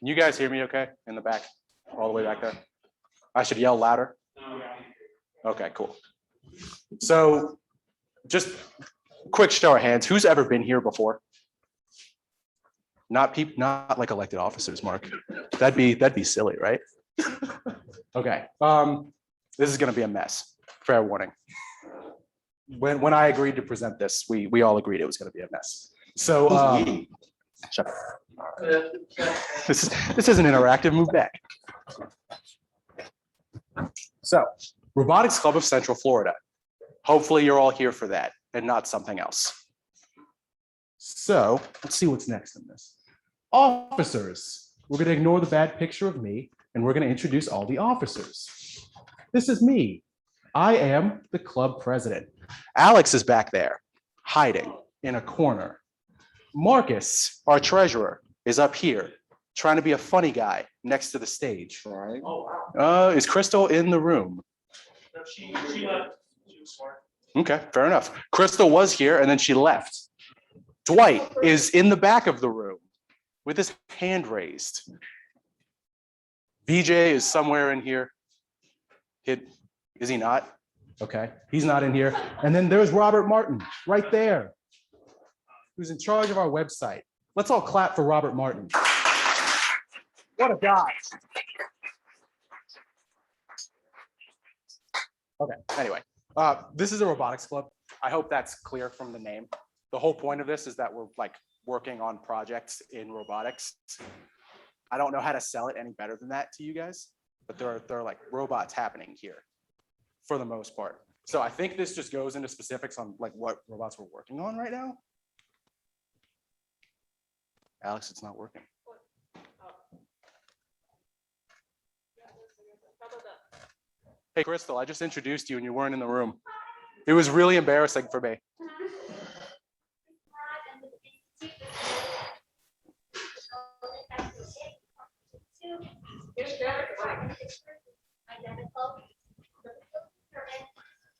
Can you guys hear me okay in the back, all the way back there? I should yell louder? Okay, cool. So just quick show of hands. Who's ever been here before? Not like elected officers, Mark. That'd be silly, right? Okay. This is gonna be a mess. Fair warning. When I agreed to present this, we all agreed it was gonna be a mess. So shut up. This isn't interactive, move back. So, Robotics Club of Central Florida. Hopefully you're all here for that and not something else. So, let's see what's next in this. Officers. We're gonna ignore the bad picture of me and we're gonna introduce all the officers. This is me. I am the club president. Alex is back there, hiding in a corner. Marcus, our treasurer, is up here, trying to be a funny guy next to the stage. Right. Is Crystal in the room? No, she left. She was smart. Okay, fair enough. Crystal was here and then she left. Dwight is in the back of the room with his hand raised. VJ is somewhere in here. Is he not? Okay, he's not in here. And then there's Robert Martin right there, who's in charge of our website. Let's all clap for Robert Martin. What a guy. Okay, anyway, this is a robotics club. I hope that's clear from the name. The whole point of this is that we're like working on projects in robotics. I don't know how to sell it any better than that to you guys, but there are like robots happening here for the most part. So I think this just goes into specifics on like what robots we're working on right now. Alex, it's not working. Hey, Crystal, I just introduced you and you weren't in the room. It was really embarrassing for me.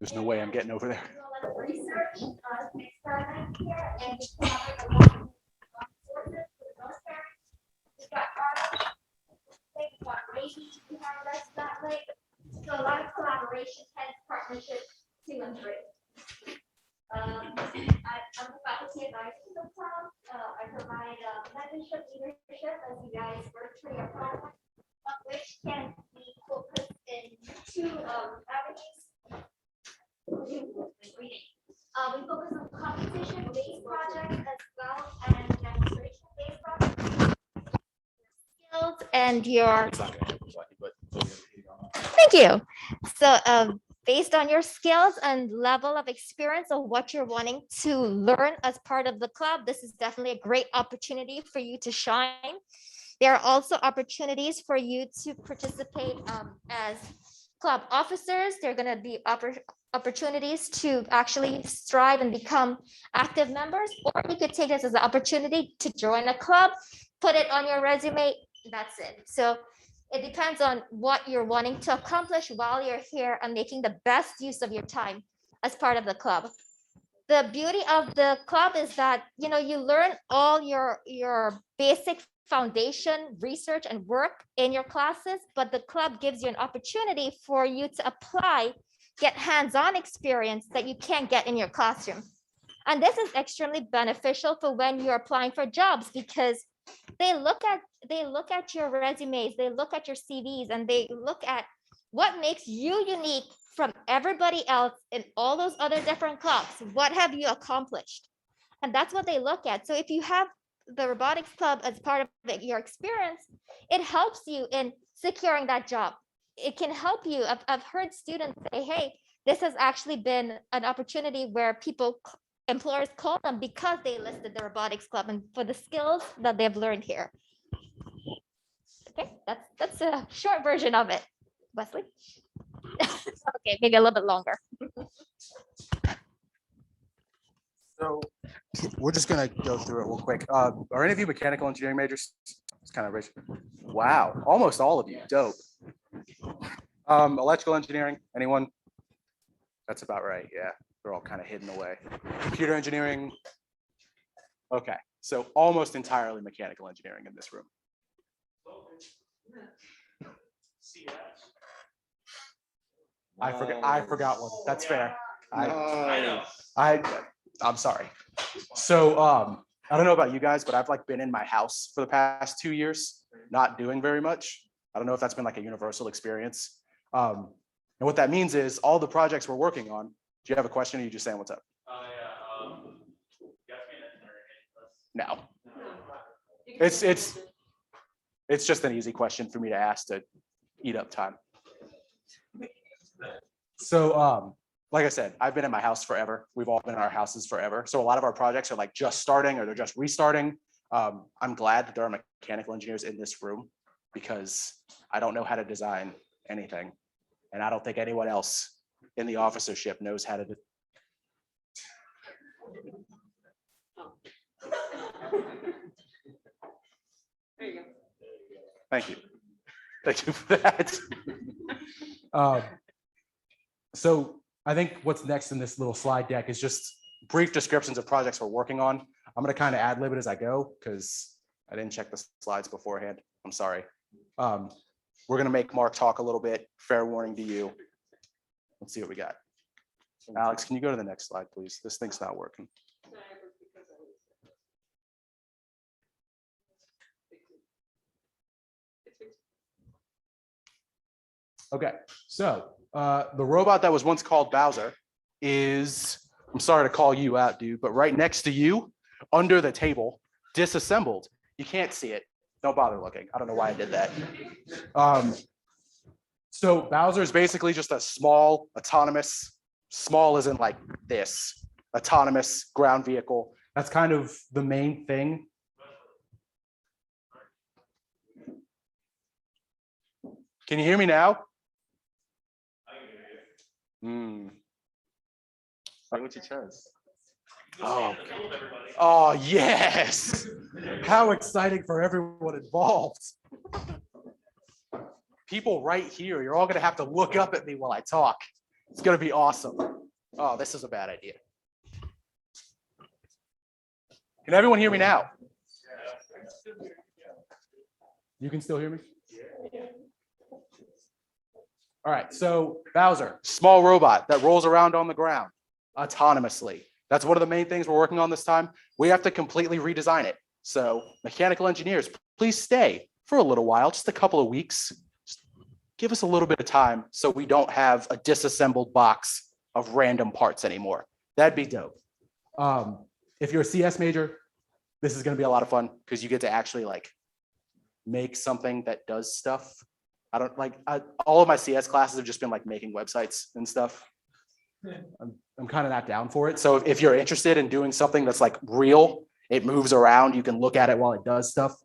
There's no way I'm getting over there. Research, experiment here, and sources for the most part. We've got art, we've got Raby behind us that way. So a lot of collaboration, hence partnerships 2 and 3. I'm the faculty advisor to the club. I provide mentorship, leadership as you guys work through your project, which can be focused in 2 avenues. We focus on competition-based projects as well as demonstration-based projects. Skills and your. Thank you. So based on your skills and level of experience of what you're wanting to learn as part of the club, this is definitely a great opportunity for you to shine. There are also opportunities for you to participate as club officers. There are going to be opportunities to actually strive and become active members, or you could take this as an opportunity to join a club, put it on your resume, that's it. So it depends on what you're wanting to accomplish while you're here and making the best use of your time as part of the club. The beauty of the club is that, you know, you learn all your basic foundation research and work in your classes, but the club gives you an opportunity for you to apply, get hands-on experience that you can't get in your classroom. And this is extremely beneficial for when you're applying for jobs, because they look at your resumes, they look at your CVs, and they look at what makes you unique from everybody else in all those other different clubs. What have you accomplished? And that's what they look at. So if you have the robotics club as part of your experience, it helps you in securing that job. It can help you. I've heard students say, hey, this has actually been an opportunity where employers call them because they listed the robotics club and for the skills that they've learned here. Okay, that's a short version of it. Wesley? Okay, maybe a little bit longer. So we're just gonna go through it real quick. Are any of you mechanical engineering majors? It's kind of rich. Wow, almost all of you. Dope. Electrical engineering, anyone? That's about right. Yeah, they're all kind of hidden away. Computer engineering. Okay, so almost entirely mechanical engineering in this room. See that? I forgot one. That's fair. Nice. I'm sorry. So I don't know about you guys, but I've like been in my house for the past 2 years, not doing very much. I don't know if that's been like a universal experience. And what that means is all the projects we're working on. Do you have a question or are you just saying what's up? No. It's just an easy question for me to ask to eat up time. So like I said, I've been in my house forever. We've all been in our houses forever. So a lot of our projects are like just starting or they're just restarting. I'm glad that there are mechanical engineers in this room because I don't know how to design anything. And I don't think anyone else in the officership knows how to do. There you go. Thank you. Thank you for that. So I think what's next in this little slide deck is just brief descriptions of projects we're working on. I'm going to kind of ad lib it as I go because I didn't check the slides beforehand. I'm sorry. We're going to make Mark talk a little bit. Fair warning to you. Let's see what we got. Alex, can you go to the next slide, please? This thing's not working. Okay, so the robot that was once called Bowser is, I'm sorry to call you out, dude, but right next to you, under the table, disassembled. You can't see it. Don't bother looking. I don't know why I did that. So Bowser is basically just a small, autonomous, small as in like this, autonomous ground vehicle. That's kind of the main thing. Can you hear me now? Say what you chose. Oh, yes. How exciting for everyone involved. People right here, you're all going to have to look up at me while I talk. It's going to be awesome. Oh, this is a bad idea. Can everyone hear me now? You can still hear me? All right, so Bowser, small robot that rolls around on the ground autonomously. That's one of the main things we're working on this time. We have to completely redesign it. So mechanical engineers, please stay for a little while, just a couple of weeks. Just give us a little bit of time so we don't have a disassembled box of random parts anymore. That'd be dope. If you're a CS major, this is going to be a lot of fun because you get to actually like make something that does stuff. I don't like all of my CS classes have just been like making websites and stuff. I'm kind of not down for it. So if you're interested in doing something that's like real, it moves around, you can look at it while it does stuff.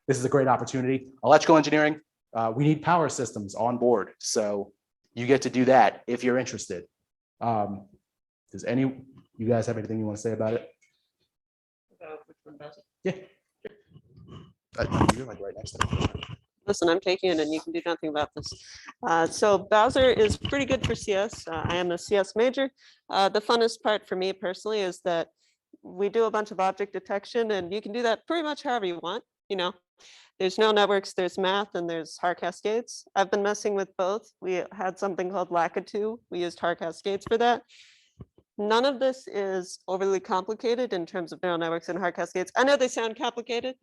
This is a great opportunity. Electrical engineering, we need power systems on board. So you get to do that if you're interested. Does you guys have anything you want to say about it? Yeah. You're like right next to me. Listen, I'm taking it and you can do nothing about this. So Bowser is pretty good for CS. I am a CS major. The funnest part for me personally is that we do a bunch of object detection and you can do that pretty much however you want. You know, there's no networks, there's math and there's Har cascades. I've been messing with both. We had something called Lakitu. We used Har cascades for that. None of this is overly complicated in terms of neural networks and Har cascades. I know they sound complicated,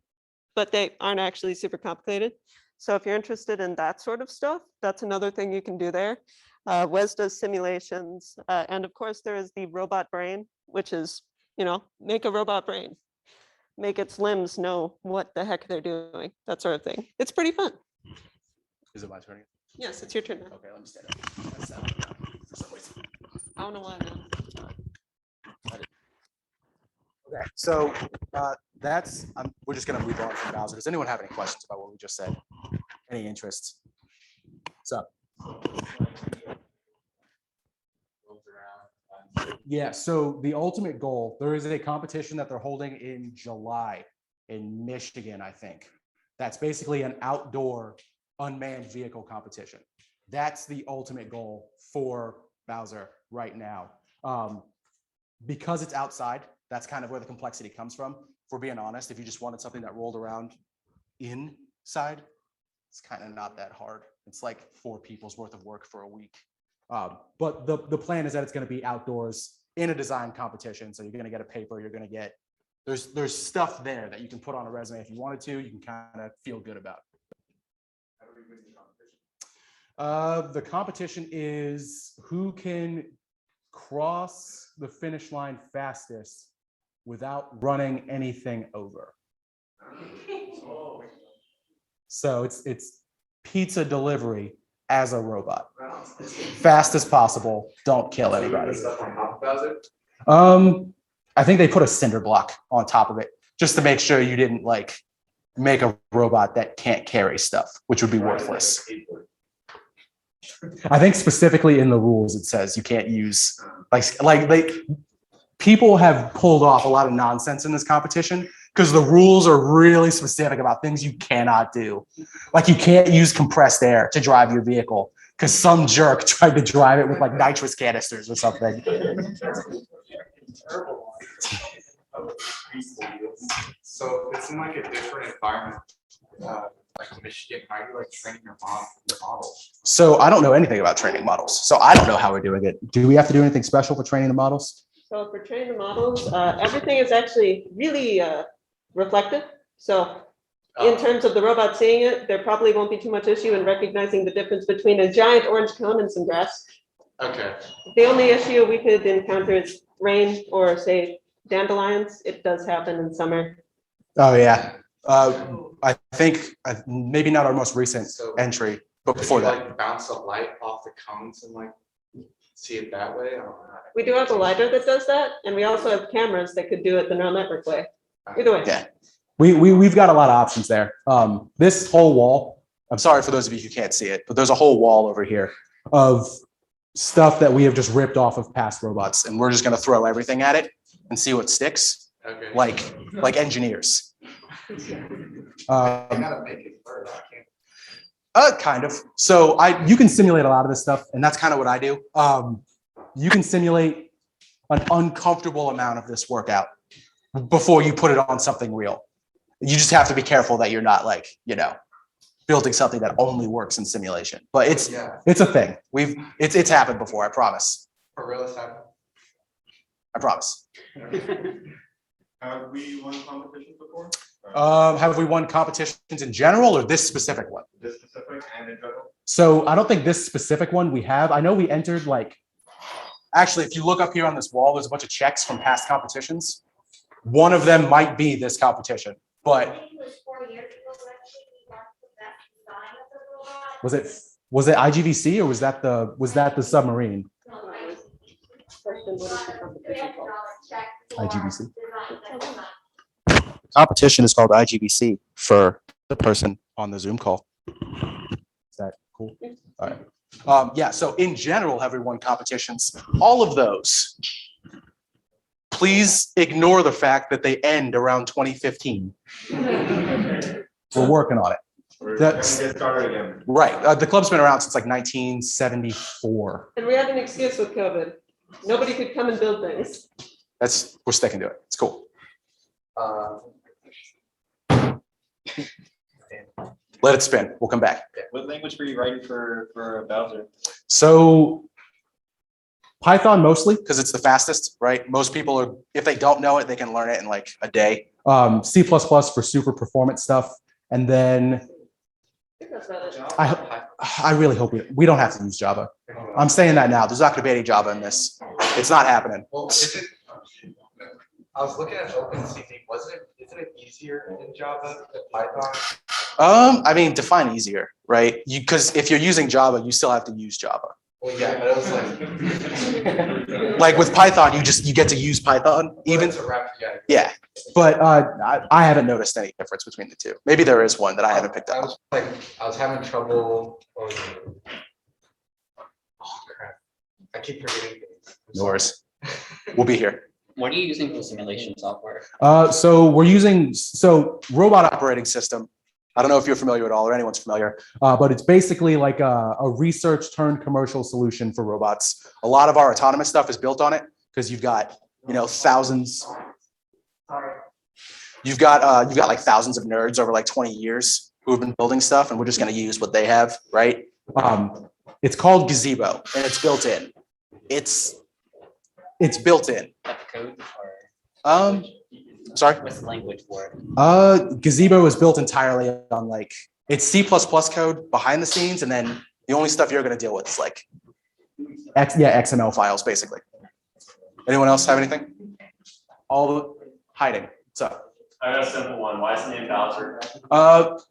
but they aren't actually super complicated. So if you're interested in that sort of stuff, that's another thing you can do there. Wes does simulations. And of course, there is the robot brain, which is, you know, make a robot brain, make its limbs know what the heck they're doing, that sort of thing. It's pretty fun. Is it my turn? Yes, it's your turn now. Okay, let me stand up. That's not for some reason. I don't know why now. Okay, so we're just gonna move on from Bowser. Does anyone have any questions about what we just said? Any interest? What's up? Yeah, so the ultimate goal, there is a competition that they're holding in July in Michigan, I think. That's basically an outdoor unmanned vehicle competition. That's the ultimate goal for Bowser right now. Because it's outside, that's kind of where the complexity comes from. If we're being honest, if you just wanted something that rolled around inside, It's kind of not that hard. It's like 4 people's worth of work for a week. But the plan is that it's going to be outdoors in a design competition. So you're going to get a paper, you're going to get, there's stuff there that you can put on a resume if you wanted to, you can kind of feel good about. The competition is who can cross the finish line fastest without running anything over. So it's pizza delivery as a robot. Fast as possible, don't kill anybody. I think they put a cinder block on top of it just to make sure you didn't like make a robot that can't carry stuff, which would be worthless. I think specifically in the rules, it says you can't use people have pulled off a lot of nonsense in this competition because the rules are really specific about things you cannot do. Like you can't use compressed air to drive your vehicle because some jerk tried to drive it with like nitrous canisters or something. So it's in like a different environment, like Michigan, how are you like training your models? So I don't know anything about training models. So I don't know how we're doing it. Do we have to do anything special for training the models? So for training the models, everything is actually really reflective. So in terms of the robot seeing it, there probably won't be too much issue in recognizing the difference between a giant orange cone and some grass. Okay. The only issue we could encounter is rain or say dandelions. It does happen in summer. Oh yeah. I think maybe not our most recent entry, but before Could you, that. like bounce a light off the cones and like see it that way? I don't know. We do have a LiDAR that does that, and we also have cameras that could do it the neural network way. Either way. Yeah. We've got a lot of options there. This whole wall, I'm sorry for those of you who can't see it, but there's a whole wall over here of stuff that we have just ripped off of past robots, and we're just going to throw everything at it and see what sticks, Okay. like engineers. I gotta make it first. I can't. Kind of. So you can simulate a lot of this stuff, and that's kind of what I do. You can simulate an uncomfortable amount of this workout before you put it on something real. You just have to be careful that you're not like, building something that only works in simulation. But it's a thing. It's happened before, I promise. For real this time? I promise. Have we won competitions before? Have we won competitions in general or this specific one? This specific and in general? So I don't think this specific one we have. I know we entered actually, if you look up here on this wall, there's a bunch of checks from past competitions. One of them might be this competition, but was it IGVC or was that the submarine? Question, what is the competition called? IGVC. Competition is called IGVC for the person on the Zoom call. Is that cool? All right. Yeah, so in general, have we won competitions? All of those. Please ignore the fact that they end around 2015. We're working on it. We're That's- gonna get started again. Right. The club's been around since like 1974. And we had an excuse with COVID. Nobody could come and build things. We're sticking to it. It's cool. Let it spin. We'll come back. What language were you writing for Bowser? So Python mostly because it's the fastest, right? Most people are, if they don't know it, they can learn it in like a day. C++ for super performance stuff. And then I think that's about it. I really hope we don't have to use Java. I'm saying that now. There's not going to be any Java in this. It's not happening. Well, I was looking at OpenCV. Isn't it easier in Java than Python? I mean, define easier, right? Because if you're using Java, you still have to use Java. Well, yeah, but it was Like with Python, you get to use Python even. Yeah, but I haven't noticed any difference between the two. Maybe there is one that I haven't picked up. I was having trouble. Oh crap! I keep forgetting things. No worries. We'll be here. What are you using for simulation software? So we're using robot operating system. I don't know if you're familiar at all or anyone's familiar, but it's basically like a research turned commercial solution for robots. A lot of our autonomous stuff is built on it because you've got, thousands. You've got like thousands of nerds over like 20 years who have been building stuff, and we're just gonna use what they have, right? It's called Gazebo, and it's built in. It's built in. Like code Sorry? or what's the language for it? Gazebo is built entirely on like, it's C++ code behind the scenes, and then the only stuff you're gonna deal with is like XML files, basically. Anyone else have anything? All the hiding, so. I got a simple one. Why is the name Bowser?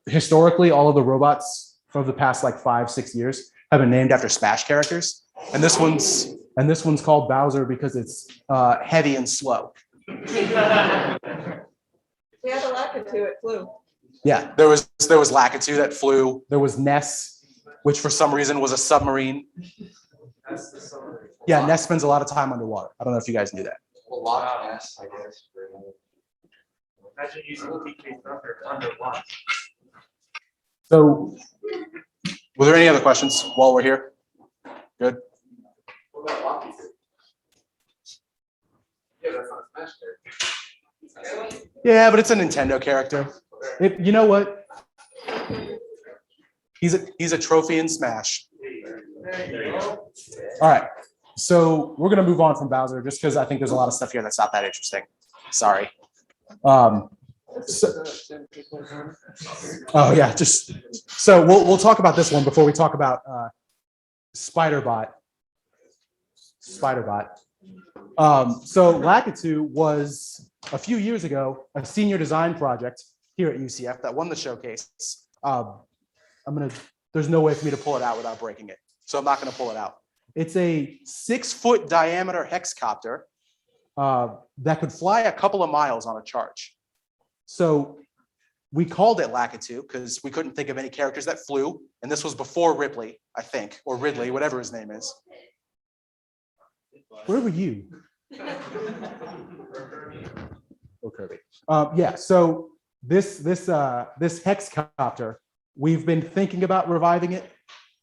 Historically, all of the robots from the past like 5-6 years have been named after Smash characters. And this one's called Bowser because it's heavy and slow. We had a Lakitu, it flew. Yeah, there was Lakitu that flew. There was Ness, which for some reason was a submarine. Yeah, Ness spends a lot of time underwater. I don't know if you guys knew that. Well, Loch Ness, I guess. Imagine using PK underwater. So, were there any other questions while we're here? Good. What about Loch? Yeah, that's not a Smash character. Yeah, but it's a Nintendo character. You know what? He's a trophy in Smash. All right, so we're gonna move on from Bowser just because I think there's a lot of stuff here that's not that interesting. Sorry. Oh yeah, just so we'll talk about this one before we talk about Spiderbot. So Lakitu was a few years ago a senior design project here at UCF that won the showcase. There's no way for me to pull it out without breaking it, so I'm not going to pull it out. It's a 6-foot diameter hexcopter that could fly a couple of miles on a charge. So we called it Lakitu because we couldn't think of any characters that flew, and this was before Ripley, I think, or Ridley, whatever his name is. Where were you? Oh, Kirby. Yeah. So this hexcopter, we've been thinking about reviving it.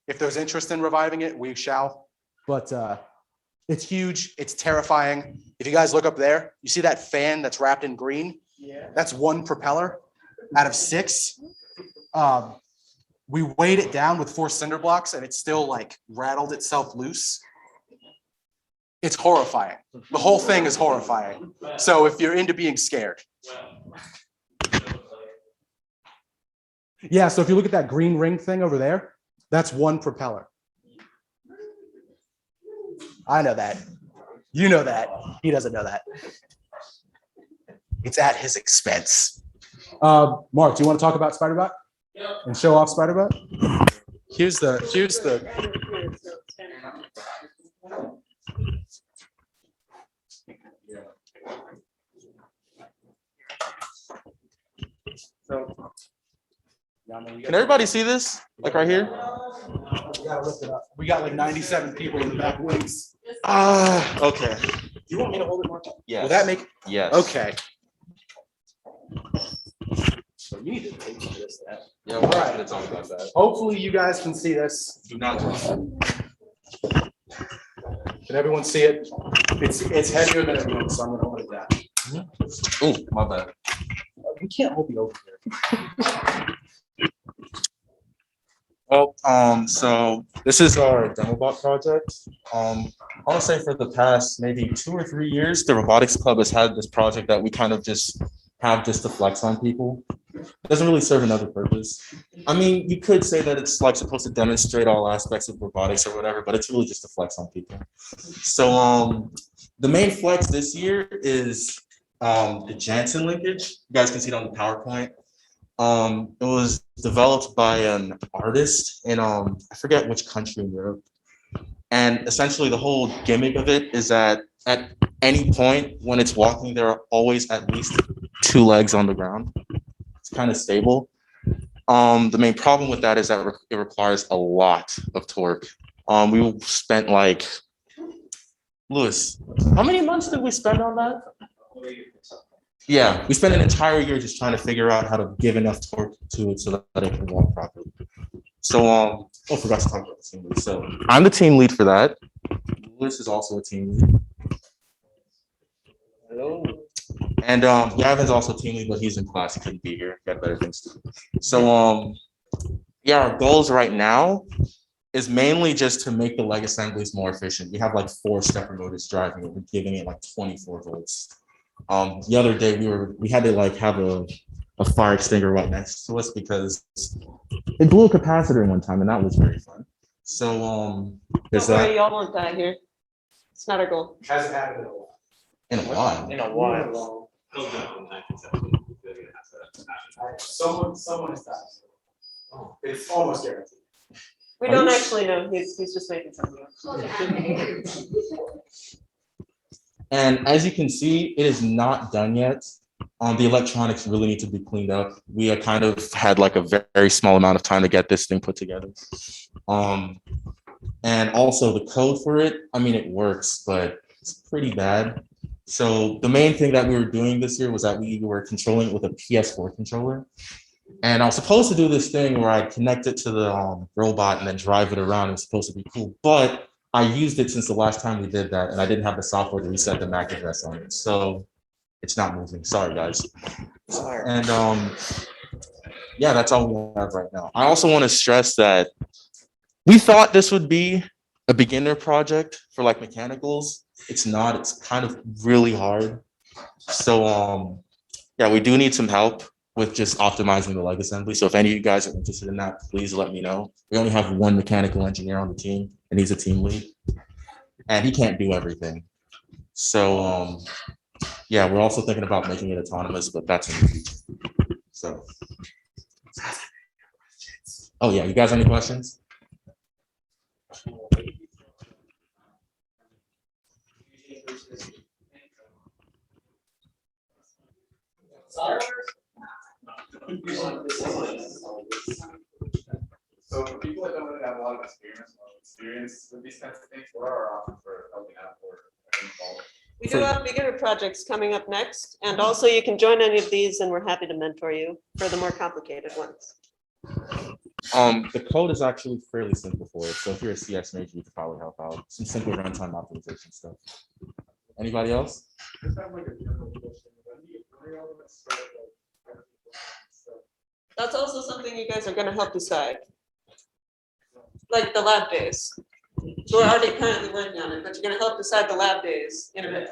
If there's interest in reviving it, we shall. But it's huge. It's terrifying. If you guys look up there, you see that fan that's wrapped in green? Yeah. That's one propeller out of 6. We weighed it down with 4 cinder blocks, and it still like rattled itself loose. It's horrifying. The whole thing is horrifying. So if you're into being scared. Yeah, so if you look at that green ring thing over there, that's one propeller. I know that. You know that. He doesn't know that. It's at his expense. Mark, do you want to talk about Spiderbot? Yeah. And show off Spiderbot? Here's the Can everybody see this? Like right here? We gotta lift it up. We got like 97 people in the back wings. Okay. Do you want me to hold it, Mark? Yes. Will that make? Yes. Okay. So you need to take this. Yeah, All right. to talk about that. Hopefully you guys can see this. Do not. Can everyone see it? It's heavier than everyone, so I'm gonna hold it down. Oh, my bad. You can't hold the over here. Well, so this is our demo bot project. I want to say for the past maybe 2 or 3 years, the robotics club has had this project that we kind of just have just to flex on people. It doesn't really serve another purpose. I mean, you could say that it's like supposed to demonstrate all aspects of robotics or whatever, but it's really just to flex on people. So the main flex this year is the Jansen linkage. You guys can see it on the PowerPoint. It was developed by an artist in I forget which country in Europe. And essentially the whole gimmick of it is that at any point when it's walking, there are always at least 2 legs on the ground. It's kind of stable. The main problem with that is that it requires a lot of torque. We spent like, Lewis, how many months did we spend on that? Yeah, we spent an entire year just trying to figure out how to give enough torque to it so that it can walk properly. So, I forgot to talk about the team lead. So I'm the team lead for that. Lewis is also a team lead. Hello. And Gavin's also team lead, but he's in class. He couldn't be here. Got better things to do. So yeah, our goals right now is mainly just to make the leg assemblies more efficient. We have like 4 stepper motors driving it. We're giving it like 24 volts. The other day we had to like have a fire extinguisher right next to us because it blew a capacitor one time, and that was very fun. So there's Don't worry, that. y'all won't die here. It's not our goal. Hasn't happened in a while. In a while. Someone is dying. It's almost guaranteed. We Are don't you actually know. He's just making something up. And as you can see, it is not done yet. The electronics really need to be cleaned up. We kind of had like a very small amount of time to get this thing put together. And also the code for it, I mean, it works, but it's pretty bad. So the main thing that we were doing this year was that we were controlling it with a PS4 controller. And I was supposed to do this thing where I connect it to the robot and then drive it around. It was supposed to be cool, but I used it since the last time we did that, and I didn't have the software to reset the MAC address on it. So it's not moving. Sorry, guys. And yeah, that's all we have right now. I also want to stress that we thought this would be a beginner project for like mechanicals. It's not. It's kind of really hard. So yeah, we do need some help with just optimizing the leg assembly. So if any of you guys are interested in that, please let me know. We only have 1 mechanical engineer on the team, and he's a team lead, and he can't do everything. So yeah, we're also thinking about making it autonomous, but that's in the future. So, oh yeah, you guys have any questions? So for people that don't really have a lot of experience with these kinds of things, what are our options for helping out or involved? We do have beginner projects coming up next, and also you can join any of these, and we're happy to mentor you for the more complicated ones. The code is actually fairly simple for it. So if you're a CS major, you could probably help out. Some simple runtime optimization stuff. Anybody else? That's also something you guys are going to help decide. Like the lab days. So we're already currently working on it, but you're going to help decide the lab days in a bit.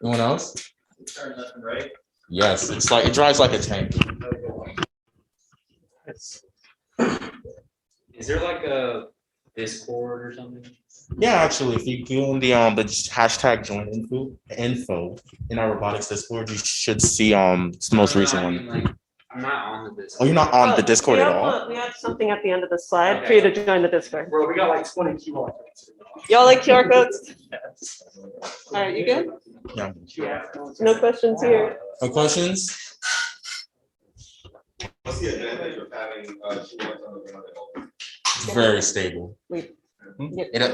Anyone else? Turn left and right. Yes, it's like it drives like a tank. Is there like a Discord or something? Yeah, actually, if you go on the hashtag join info in our robotics Discord, you should see it's the most recent one. Like, I'm not on the Discord. Oh, you're not on the Discord we at have, all? We have something at the end of the slide for you to join the Discord. Bro, we got like 20 QR codes. Y'all like QR codes? All right, you good? Yeah. No questions here. No questions? What's the advantage of having two lights on the ground at all? It's very stable. Yep.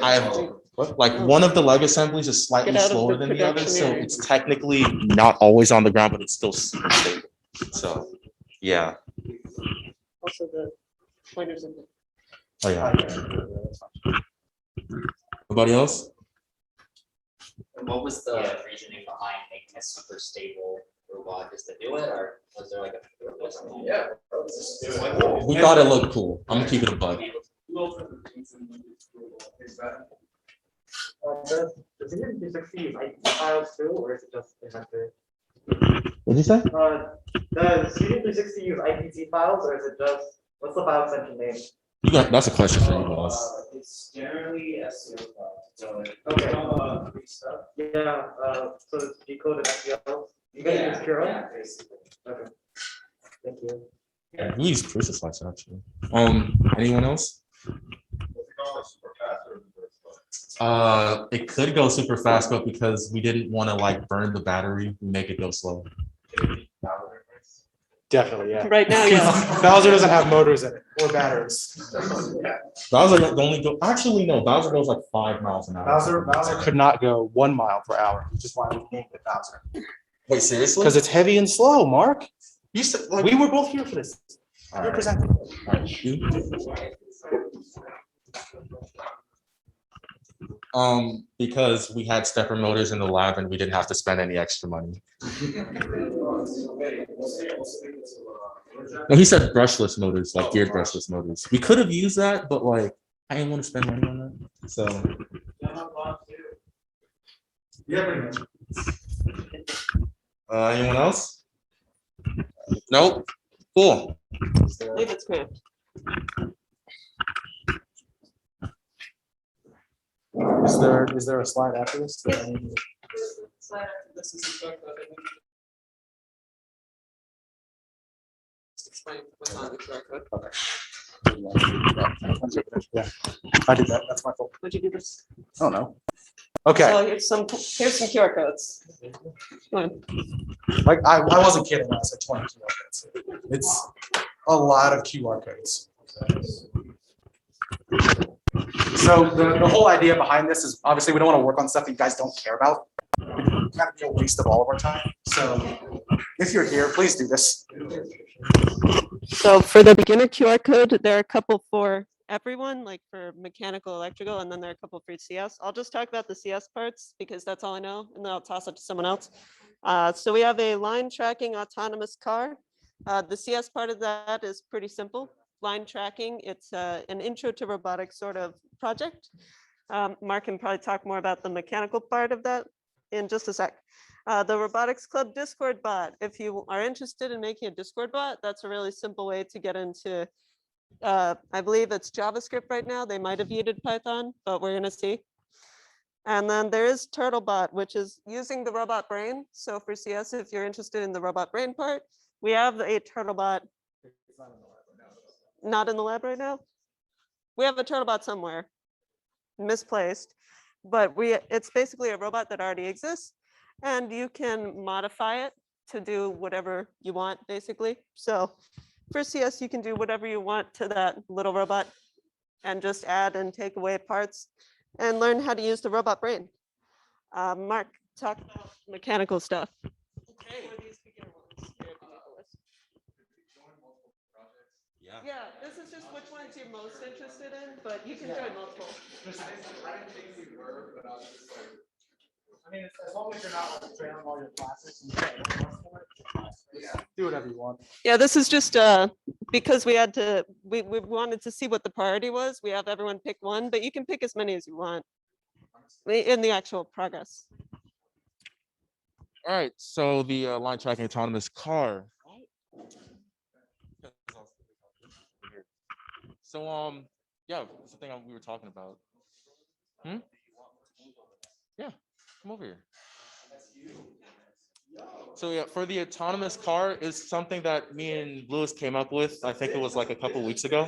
I have like one of the leg assemblies is slightly Get out of the slower than the other, production so area. it's technically not always on the ground, but it's still super stable. So, yeah. Also the pointers in there. Oh yeah. Nobody else? And what was the reasoning behind making a super stable robot? Just to do it, or was there like a purpose? Yeah. We thought it looked cool. I'm gonna keep it a bug. Does it need 360 use IP files too, or is it just invented? What'd you say? Does CD360 use IPC files, or is it just, what's the file extension name? That's a question for you guys. It's generally SEO file. So okay. Yeah. So it's decoded SEO. You guys use Cura? Yeah, basically. Okay. Thank you. Yeah, we use Crucis Slice actually. Anyone else? It could go super fast, but because we didn't want to like burn the battery, we make it go slow. Definitely, yeah. Right now, yeah. Bowser doesn't have motors in it or batteries. Bowser only go. Actually, no. Bowser goes like 5 miles an hour. Bowser could not go 1 mile per hour, which is why we named it Bowser. Wait, seriously? Because it's heavy and slow, Mark. You said like We were both here for this. All You're right. presenting. All right, shoot. Because we had stepper motors in the lab and we didn't have to spend any extra money. No, he said brushless motors, like geared brushless motors. We could have used that, but like I didn't want to spend money on that. So Yeah, pretty much. anyone else? Nope. Cool. I believe it's cramped. Is there a slide after this? This is explain what's on the QR code. Yeah, I did that. That's my fault. Would you do this? Oh, no. Okay, So here's some QR codes. Go on. like I wasn't kidding when I said 20 QR codes. It's a lot of QR codes. So the whole idea behind this is obviously we don't want to work on stuff that you guys don't care about. It's kind of be a waste of all of our time. So if you're here, please do this. So for the beginner QR code, there are a couple for everyone, like for mechanical, electrical, and then there are a couple for CS. I'll just talk about the CS parts because that's all I know, and then I'll toss it to someone else. So we have a line tracking autonomous car. The CS part of that is pretty simple. Line tracking, it's an intro to robotics sort of project. Mark can probably talk more about the mechanical part of that in just a sec. The Robotics Club Discord bot. If you are interested in making a Discord bot, that's a really simple way to get into, I believe it's JavaScript right now. They might have used Python, but we're gonna see. And then there is Turtlebot, which is using the robot brain. So for CS, if you're interested in the robot brain part, we have a Turtlebot. Not in the lab right now? We have a Turtlebot somewhere, misplaced, but it's basically a robot that already exists, and you can modify it to do whatever you want, basically. So for CS, you can do whatever you want to that little robot and just add and take away parts and learn how to use the robot brain. Mark, talk about mechanical stuff. Okay. Yeah, this is just which ones you're most interested in, but you can join multiple. I mean, as long as you're not like trailing all your classes, do whatever you want. Yeah, this is just because we wanted to see what the priority was. We have everyone pick one, but you can pick as many as you want in the actual progress. All right. So the line tracking autonomous car. So yeah, it's the thing we were talking about. Yeah, come over here. So yeah, for the autonomous car is something that me and Lewis came up with. I think it was like a couple weeks ago.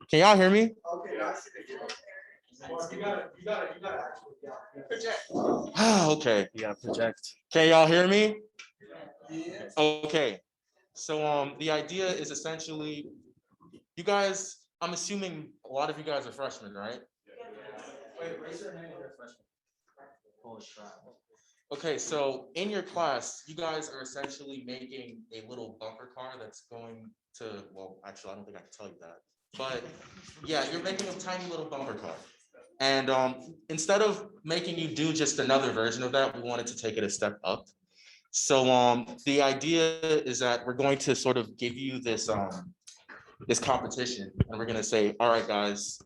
Can y'all hear me? Okay. Yeah, project. Can y'all hear me? Okay. So the idea is essentially, you guys, I'm assuming a lot of you guys are freshmen, right? Wait, raise your hand if you're a freshman. Okay, so in your class, you guys are essentially making a little bumper car that's going to, well, actually, I don't think I can tell you that. But yeah, you're making a tiny little bumper car. And instead of making you do just another version of that, we wanted to take it a step up. So the idea is that we're going to sort of give you this this competition, and we're going to say, all right, guys,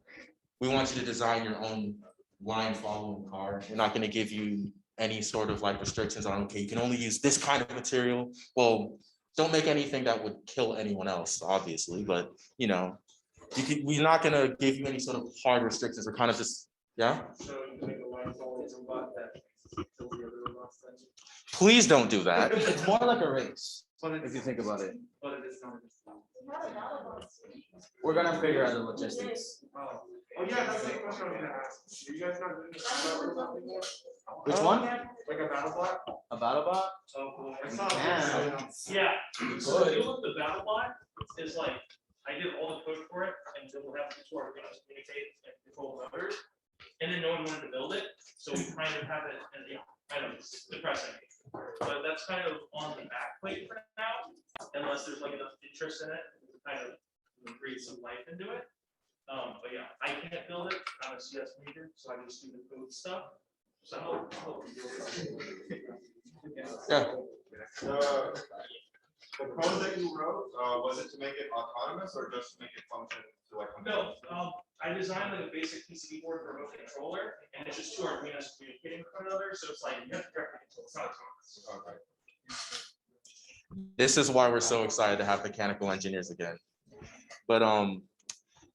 we want you to design your own line following car. We're not going to give you any sort of like restrictions on, okay, you can only use this kind of material. Well, don't make anything that would kill anyone else, obviously, but you know, we're not going to give you any sort of hard restrictions. We're kind of just, yeah. So you can make a line following robot that kills the other robots then? Please don't do that. It's more like a race, if you think about it. But it is not. We're gonna figure out the logistics. Oh, yeah, that's the question I was gonna ask. Are you guys not doing a battle bot anymore? Which one? Like a battle bot? A battle bot? Oh, cool. I We saw can. Yeah, so the deal with the BattleBot is like, I did all the code for it, and then we'll have to sort of communicate and control motors. And then no one wanted to build it, so we kind of have it, and yeah, I know, it's depressing. But that's kind of on the back plate for now, unless there's like enough interest in it, to kind of breathe some life into it. But yeah, I can't build it. I'm a CS major, so I just do the code stuff. So. Yeah. The code that you wrote, was it to make it autonomous or just to make it function to like? No, I designed like a basic PCB board for a remote controller, and it's just two Arduinos communicating with one another, so it's like, you have to directly control, it's not autonomous. Okay. This is why we're so excited to have mechanical engineers again. But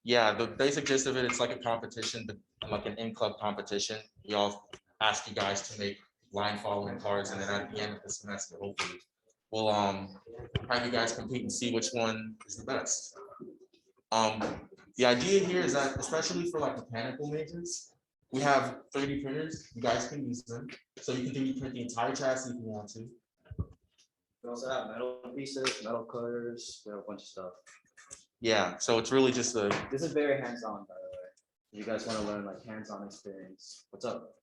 yeah, the basic gist of it, it's like a competition, but like an in-club competition. We all ask you guys to make line following cards, and then at the end of the semester, hopefully, we'll have you guys compete and see which one is the best. The idea here is that, especially for like mechanical majors, we have 3D printers. You guys can use them, so you can 3D print the entire chassis if you want to. We also have metal pieces, metal cutters, we have a bunch of stuff. Yeah, so it's really just a This is very hands-on, by the way. You guys want to learn like hands-on experience. What's up?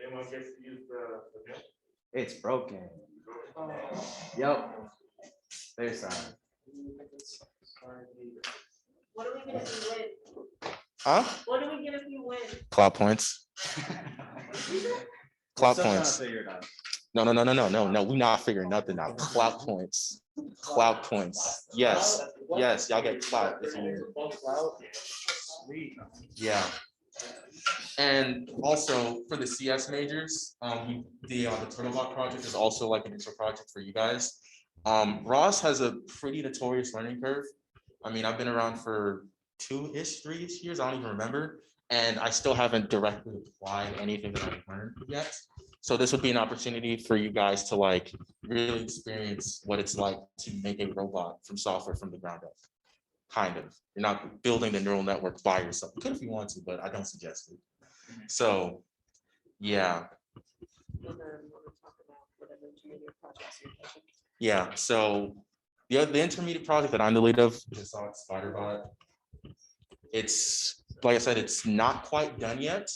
Anyone gets to use the mill? It's broken. Yep. Very sad. What are we gonna do win? huh? What do we get if we win? Cloud points. Cloud Still trying to points. figure it out. No, we're not figuring nothing out. Cloud points. Cloud points. Yes, y'all get cloud if you. Yeah. And also for the CS majors, the Turtlebot project is also like an intro project for you guys. Ross has a pretty notorious learning curve. I mean, I've been around for 2-ish, 3-ish years, I don't even remember. And I still haven't directly applied anything that I've learned yet. So this would be an opportunity for you guys to like really experience what it's like to make a robot from software from the ground up. Kind of. You're not building the neural network by yourself. You could if you want to, but I don't suggest it. So, yeah. Yeah, so the intermediate project that I'm the lead of is on SpiderBot. It's, like I said, it's not quite done yet.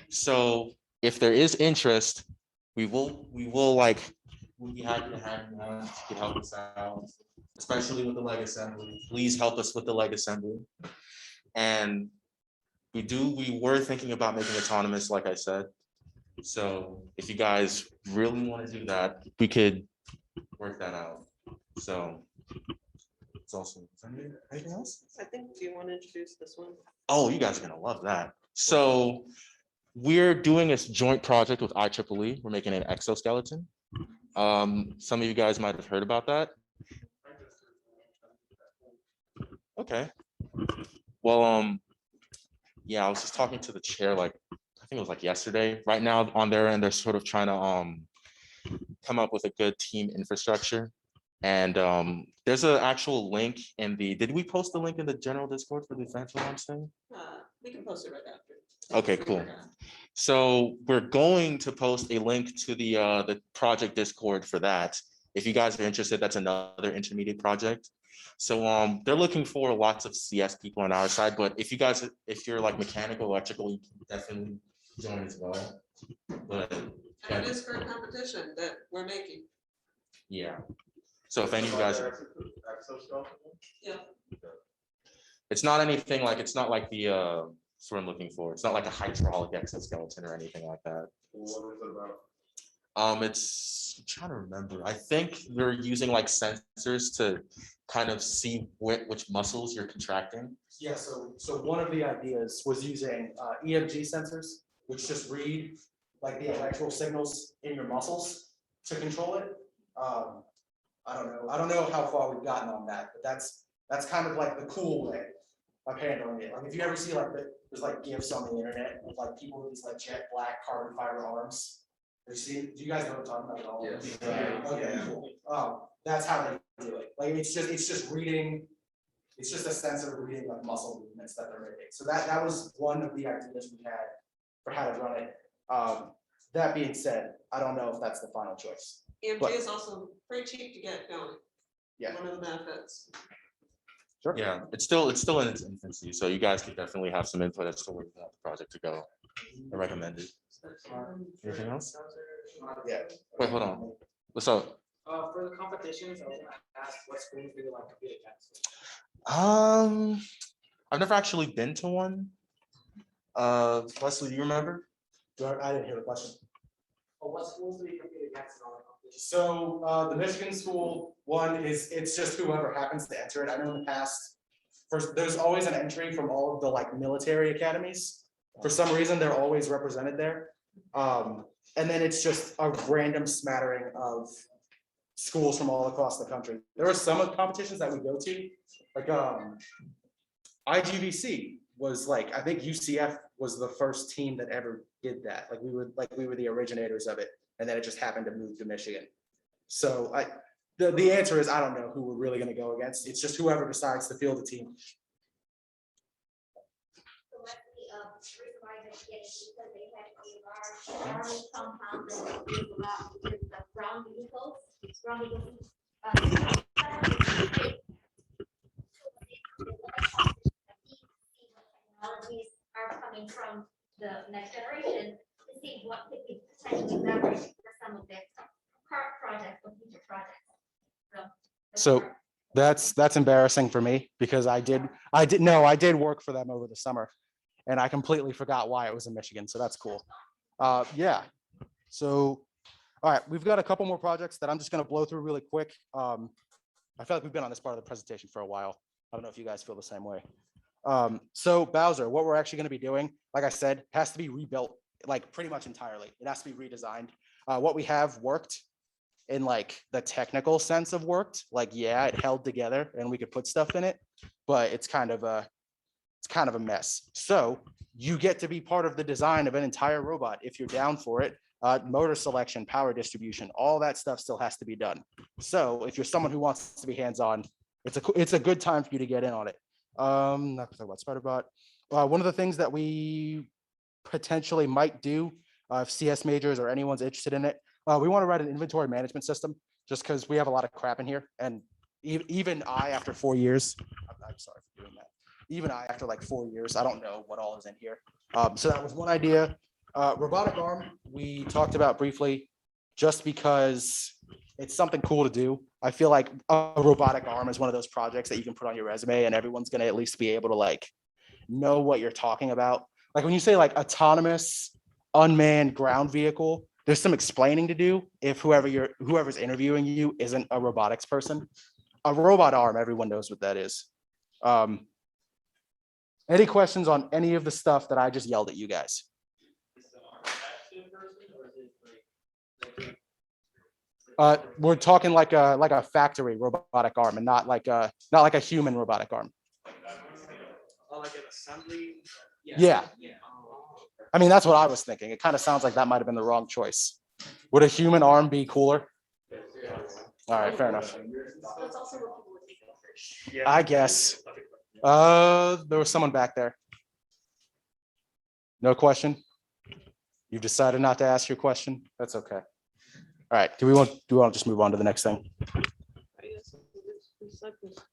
So if there is interest, we'll be happy to have you on to help us out, especially with the leg assembly. Please help us with the leg assembly. And we were thinking about making autonomous, like I said. So if you guys really want to do that, we could work that out. So it's also, anything else? I think, do you want to introduce this one? Oh, you guys are gonna love that. So we're doing a joint project with IEEE. We're making an exoskeleton. Some of you guys might have heard about that. Okay. Well, yeah, I was just talking to the chair, like, I think it was like yesterday. Right now on their end, they're sort of trying to come up with a good team infrastructure. And there's an actual link in the, did we post the link in the general Discord for the Advanced Alarms thing? We can post it right after. Okay, cool. So we're going to post a link to the project Discord for that. If you guys are interested, that's another intermediate project. So they're looking for lots of CS people on our side, but if you're like mechanical, electrical, you can definitely join as well. But And it is for a competition that we're making. yeah. So if any of you guys, Yeah. it's not anything like, it's not like the what I'm looking for. It's not like a hydraulic exoskeleton or anything like that. What is it about? It's, I'm trying to remember. I think they're using like sensors to kind of see which muscles you're contracting. Yeah, so one of the ideas was using EMG sensors, which just read like the electrical signals in your muscles to control it. I don't know how far we've gotten on that, but that's kind of like the cool way of handling it. Like if you ever see like there's like GIFs on the internet of like people with these like jet black carbon fiber arms. Do you guys know what I'm talking about at all? Yes. Okay, cool. That's how they do it. Like it's just reading. It's just a sensor reading like muscle movements that they're making. So that was one of the ideas we had for how to run it. That being said, I don't know if that's the final choice. EMG is also pretty cheap to get going. Yeah. One of the benefits. Sure. Yeah, it's still in its infancy, so you guys could definitely have some input as to where you want the project to go. I recommend it. Anything else? Yeah. Wait, hold on. What's up? For the competitions, I was gonna ask what schools do you like to compete against? I've never actually been to one. Leslie, do you remember? I didn't hear the question. Oh, what schools do you compete against in all the competitions? So the Michigan school one it's just whoever happens to enter it. I know in the past, first, there's always an entry from all of the like military academies. For some reason, they're always represented there. And then it's just a random smattering of schools from all across the country. There are some of the competitions that we go to, like IGVC was like, I think UCF was the first team that ever did that. Like we were the originators of it, and then it just happened to move to Michigan. So the answer is I don't know who we're really going to go against. It's just whoever decides to field the team. So let's see, the reason why they're getting is because they had a large army compound that is allowed with the ground vehicles. Technologies are coming from the next generation to see what could be potentially leveraged for some of their current projects or future projects. So that's embarrassing for me because I did work for them over the summer, and I completely forgot why it was in Michigan. So that's cool. Yeah. So, all right, we've got a couple more projects that I'm just going to blow through really quick. I feel like we've been on this part of the presentation for a while. I don't know if you guys feel the same way. So Bowser, what we're actually going to be doing, like I said, has to be rebuilt like pretty much entirely. It has to be redesigned. What we have worked in like the technical sense of worked, like, yeah, it held together and we could put stuff in it, but it's kind of a mess. So you get to be part of the design of an entire robot if you're down for it. Motor selection, power distribution, all that stuff still has to be done. So if you're someone who wants to be hands-on, it's a good time for you to get in on it. Not to talk about Spider-Bot. One of the things that we potentially might do, if CS majors or anyone's interested in it, we want to write an inventory management system just because we have a lot of crap in here. And even I, after 4 years, I'm sorry for doing that. Even I, after like 4 years, I don't know what all is in here. So that was one idea. Robotic arm, we talked about briefly, just because it's something cool to do. I feel like a robotic arm is one of those projects that you can put on your resume and everyone's going to at least be able to like know what you're talking about. Like when you say like autonomous unmanned ground vehicle, there's some explaining to do if whoever's interviewing you isn't a robotics person. A robot arm, everyone knows what that is. Any questions on any of the stuff that I just yelled at you guys? We're talking like a factory robotic arm and not like a human robotic arm. Oh, like an assembly? Yeah. I mean, that's what I was thinking. It kind of sounds like that might have been the wrong choice. Would a human arm be cooler? All right, fair enough. I guess. There was someone back there. No question? You've decided not to ask your question? That's okay. All right, do we want to just move on to the next thing?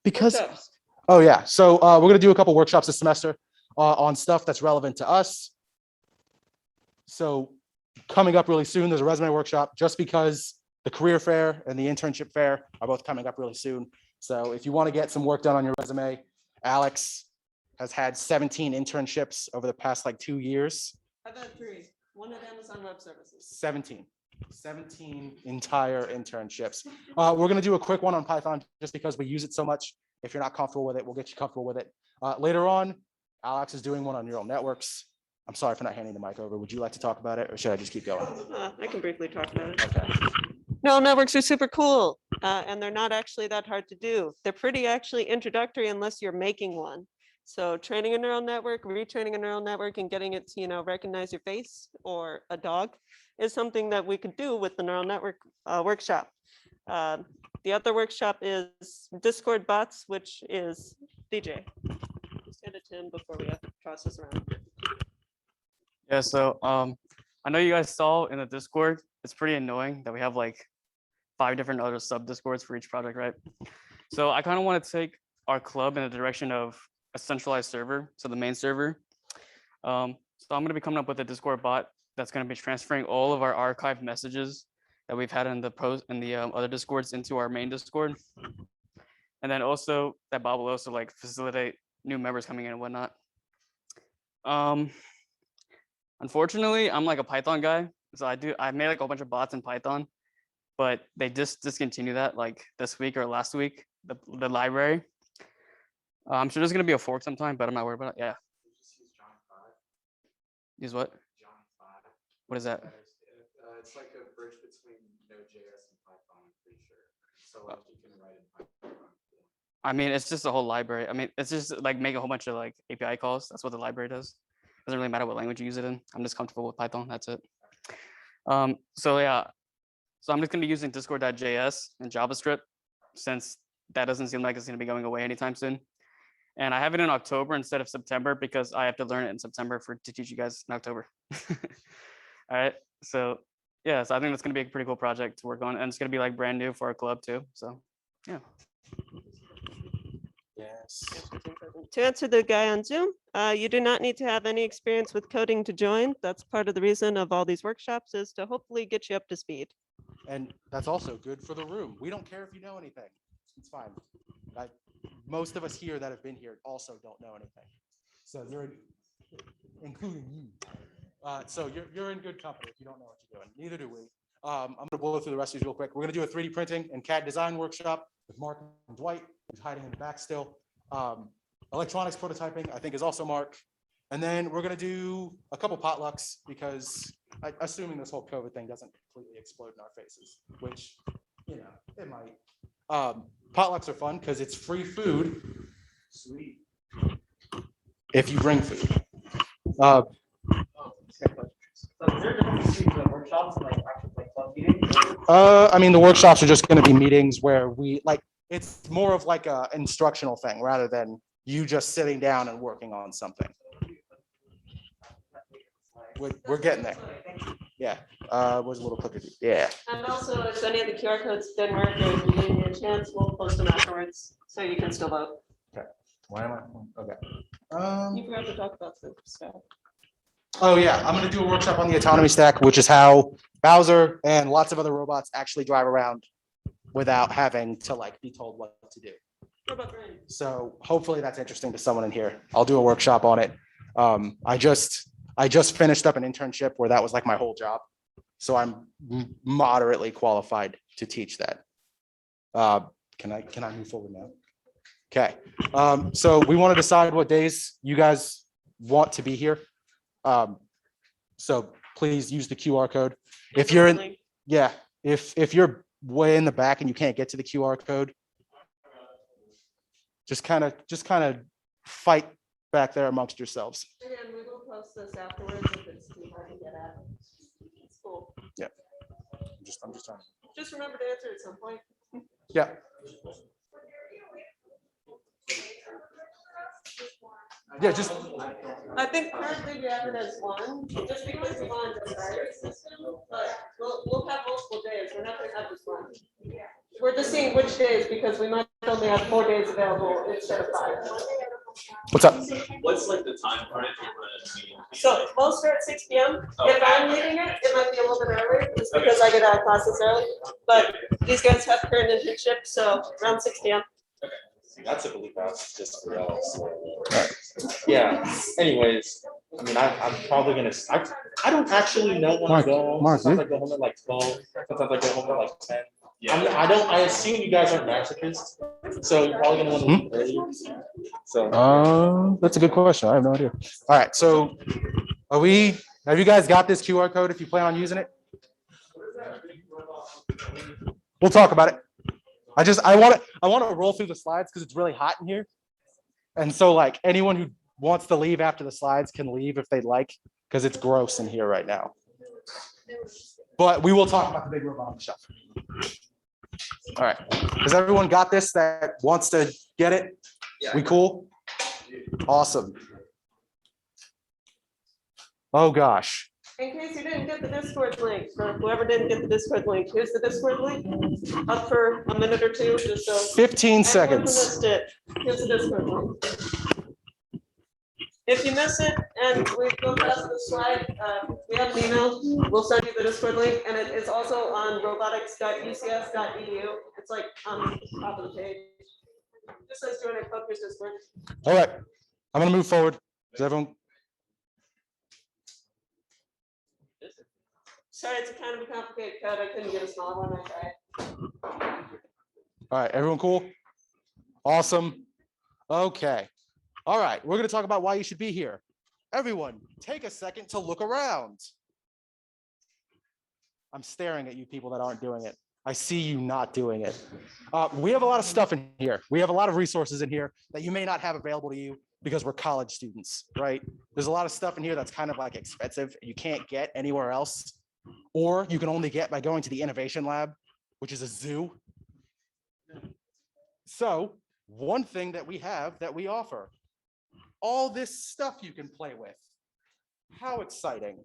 Because, oh yeah, so we're gonna do a couple workshops this semester on stuff that's relevant to us. So coming up really soon, there's a resume workshop just because the career fair and the internship fair are both coming up really soon. So if you want to get some work done on your resume, Alex has had 17 internships over the past like 2 years. I've had 3. One at Amazon Web Services. 17 entire internships. We're going to do a quick one on Python just because we use it so much. If you're not comfortable with it, we'll get you comfortable with it. Later on, Alex is doing one on neural networks. I'm sorry for not handing the mic over. Would you like to talk about it or should I just keep going? I can briefly talk about it. Okay. Neural networks are super cool, and they're not actually that hard to do. They're pretty actually introductory unless you're making one. So training a neural network, retraining a neural network, and getting it to recognize your face or a dog is something that we could do with the neural network workshop. The other workshop is Discord bots, which is DJ. Just hand it to him before we have to process around. Yeah, so I know you guys saw in the Discord, it's pretty annoying that we have like 5 different other sub Discords for each project, right? So I kind of want to take our club in the direction of a centralized server, so the main server. So I'm going to be coming up with a Discord bot that's going to be transferring all of our archived messages that we've had in the post and the other Discords into our main Discord. And then also that bot will also like facilitate new members coming in and whatnot. Unfortunately, I'm like a Python guy, so I made like a whole bunch of bots in Python, but they just discontinued that like this week or last week, the library. I'm sure there's gonna be a fork sometime, but I'm not worried about it. Yeah. Use what? What is that? It's like a bridge between Node.js and Python, I'm pretty sure. So like you can write in Python. I mean, it's just a whole library. I mean, it's just like make a whole bunch of like API calls. That's what the library does. Doesn't really matter what language you use it in. I'm just comfortable with Python. That's it. So yeah, so I'm just gonna be using Discord.js and JavaScript since that doesn't seem like it's gonna be going away anytime soon. And I have it in October instead of September because I have to learn it in September to teach you guys in October. All right. So yeah, so I think that's gonna be a pretty cool project to work on, and it's gonna be like brand new for our club too. So yeah. Yes. To answer the guy on Zoom, you do not need to have any experience with coding to join. That's part of the reason of all these workshops is to hopefully get you up to speed. And that's also good for the room. We don't care if you know anything. It's fine. Most of us here that have been here also don't know anything. So you're, including you. So you're in good company if you don't know what you're doing. Neither do we. I'm gonna blow through the rest of these real quick. We're gonna do a 3D printing and CAD design workshop with Mark and Dwight, who's hiding in the back still. Electronics prototyping, I think, is also Mark. And then we're gonna do a couple potlucks because assuming this whole COVID thing doesn't completely explode in our faces, which, you know, it might. Potlucks are fun because it's free food. Sweet. If you bring food. So is there a difference between the workshops and like actual like club meetings? I mean, the workshops are just going to be meetings where we like, it's more of like a instructional thing rather than you just sitting down and working on something. We're getting there. Yeah. Was a little clicker. Yeah. And also, if any of the QR codes didn't work or if you didn't get a chance, we'll post them afterwards, so you can still vote. Okay. Why am I? Okay. You forgot to talk about the stuff. Oh yeah, I'm gonna do a workshop on the autonomy stack, which is how Bowser and lots of other robots actually drive around without having to like be told what to do. So hopefully that's interesting to someone in here. I'll do a workshop on it. I just finished up an internship where that was like my whole job. So I'm moderately qualified to teach that. Can I move forward now? Okay. So we want to decide what days you guys want to be here. So please use the QR code. If you're in, yeah, if you're way in the back and you can't get to the QR code, just kind of fight back there amongst yourselves. Again, we will post this afterwards if it's too hard to get at. It's cool. Yeah. I'm just trying. Just remember to answer at some point. Yeah. Yeah, just. I think currently we have it as one, just because we're on the priority system, but we'll have multiple days. We're not gonna have just one. We're just seeing which days because we might only have 4 days available instead of 5. What's up? What's like the time frame for a meeting? So most are at 6 p.m. If I'm leading it, it might be a little bit early, just because I get out of classes early. But these guys have current internship, so around 6 p.m. That's a belief that's just for y'all. So, yeah. Anyways, I mean, I'm probably gonna. I don't actually know when I go home. Sometimes I go home at like 12. Sometimes I go home at like 10. Yeah. I assume you guys aren't masochists, so you're probably gonna want to leave early. So. That's a good question. I have no idea. All right. So, have you guys got this QR code? If you plan on using it, we'll talk about it. I want to roll through the slides because it's really hot in here. And so like anyone who wants to leave after the slides can leave if they'd like, because it's gross in here right now. But we will talk about the big robot on the shelf. All right. Has everyone got this that wants to get it? Yeah. We cool? Awesome. Oh gosh. In case you didn't get the Discord link, for whoever didn't get the Discord link, here's the Discord link. Up for a minute or two, just so. 15 seconds. Missed it. Here's the Discord link. If you miss it and we go past the slide, we have an email. We'll send you the Discord link, and it is also on robotics.ucs.edu. It's like on top of the page. Just says join a club here's Discord. All right, I'm gonna move forward. Is everyone? Sorry, it's kind of a complicated code. I couldn't get a small one. I tried. All right, everyone cool? Awesome. Okay. All right, we're gonna talk about why you should be here. Everyone, take a second to look around. I'm staring at you people that aren't doing it. I see you not doing it. We have a lot of stuff in here. We have a lot of resources in here that you may not have available to you because we're college students, right? There's a lot of stuff in here that's kind of like expensive and you can't get anywhere else, or you can only get by going to the innovation lab, which is a zoo. So one thing that we have that we offer, all this stuff you can play with. How exciting.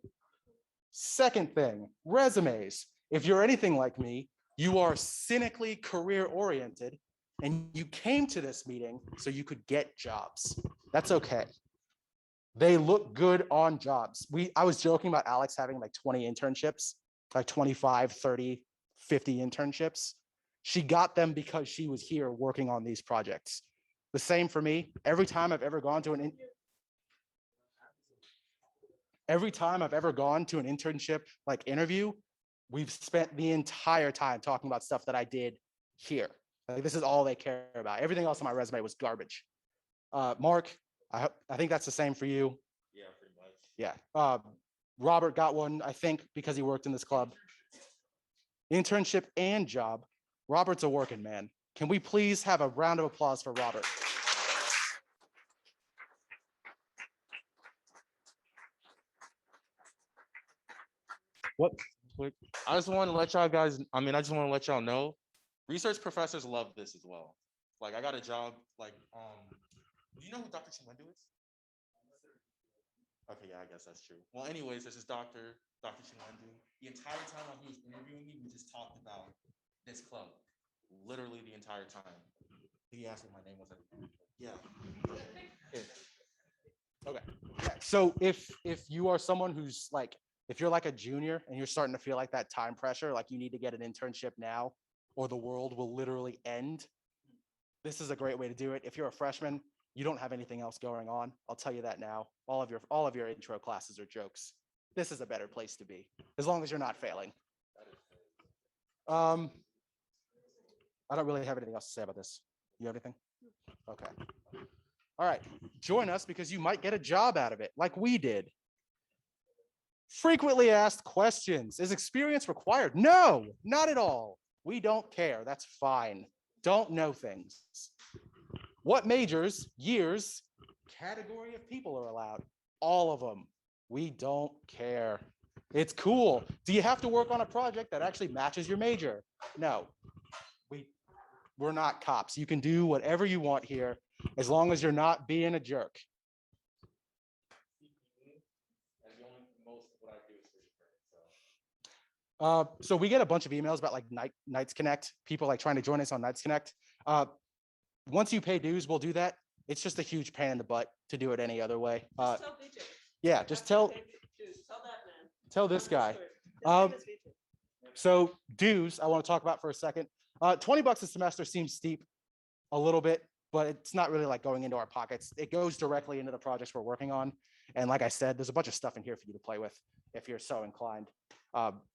Second thing, resumes. If you're anything like me, you are cynically career oriented and you came to this meeting so you could get jobs. That's okay. They look good on jobs. I was joking about Alex having like 20 internships, like 25, 30, 50 internships. She got them because she was here working on these projects. The same for me. Every time I've ever gone to an internship like interview, we've spent the entire time talking about stuff that I did here. Like this is all they care about. Everything else on my resume was garbage. Mark, I think that's the same for you. Yeah, pretty much. Yeah. Robert got one, I think, because he worked in this club. Internship and job. Robert's a working man. Can we please have a round of applause for Robert? What? I just want to let y'all guys, I just want to let y'all know, research professors love this as well. Like I got a job, like, do you know who Dr. Chiwendu is? Okay, yeah, I guess that's true. Well, anyways, this is Dr. Chiwendu. The entire time while he was interviewing me, we just talked about this club, literally the entire time. He asked me what my name was. Yeah. Okay. Yeah. So if you are someone who's like, if you're like a junior and you're starting to feel like that time pressure, like you need to get an internship now or the world will literally end, this is a great way to do it. If you're a freshman, you don't have anything else going on. I'll tell you that now. All of your intro classes are jokes. This is a better place to be, as long as you're not failing. I don't really have anything else to say about this. You have anything? Okay. All right. Join us because you might get a job out of it, like we did. Frequently asked questions. Is experience required? No, not at all. We don't care. That's fine. Don't know things. What majors, years, category of people are allowed? All of them. We don't care. It's cool. Do you have to work on a project that actually matches your major? No. We're not cops. You can do whatever you want here as long as you're not being a jerk. So we get a bunch of emails about like Knights Connect, people like trying to join us on Knights Connect. Once you pay dues, we'll do that. It's just a huge pain in the butt to do it any other way. Yeah, just tell this guy. So dues, I want to talk about for a second. $20 a semester seems steep a little bit, but it's not really like going into our pockets. It goes directly into the projects we're working on. And like I said, there's a bunch of stuff in here for you to play with if you're so inclined.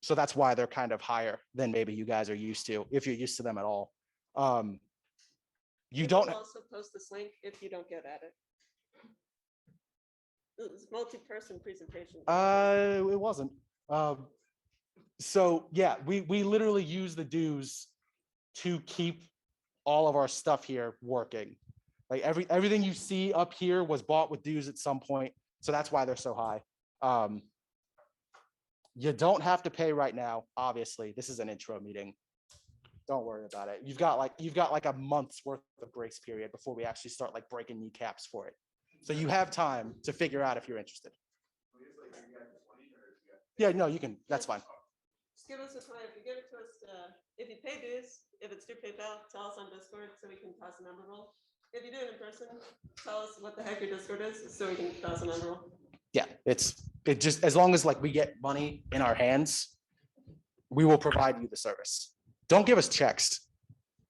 So that's why they're kind of higher than maybe you guys are used to, if you're used to them at all. You don't also post this link if you don't get at it. It's multi-person presentation. It wasn't. So yeah, we literally use the dues to keep all of our stuff here working. Like everything you see up here was bought with dues at some point. So that's why they're so high. You don't have to pay right now. Obviously, this is an intro meeting. Don't worry about it. You've got like a month's worth of grace period before we actually start like breaking kneecaps for it. So you have time to figure out if you're interested. Yeah, no, you can. That's fine. Just give us a time. If you give it to us, if you pay dues, if it's through PayPal, tell us on Discord so we can toss a number roll. If you do it in person, tell us what the heck your Discord is so we can toss a number roll. Yeah, it just as long as like we get money in our hands, we will provide you the service. Don't give us checks.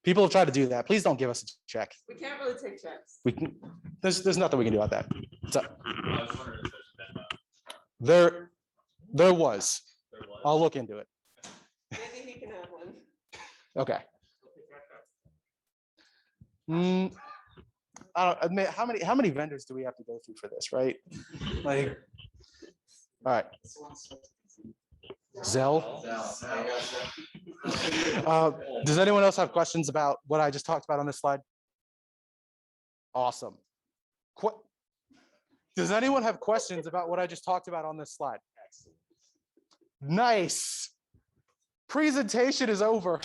People have tried to do that. Please don't give us a check. We can't really take checks. We can, there's nothing we can do about that. So, I was wondering if there's been, there was. there was. I'll look into it. Maybe he can have one. Okay. I don't admit how many vendors do we have to go through for this, right? Like, all right. Zell. Does anyone else have questions about what I just talked about on this slide? Awesome. Does anyone have questions about what I just talked about on this slide? Nice. Presentation is over.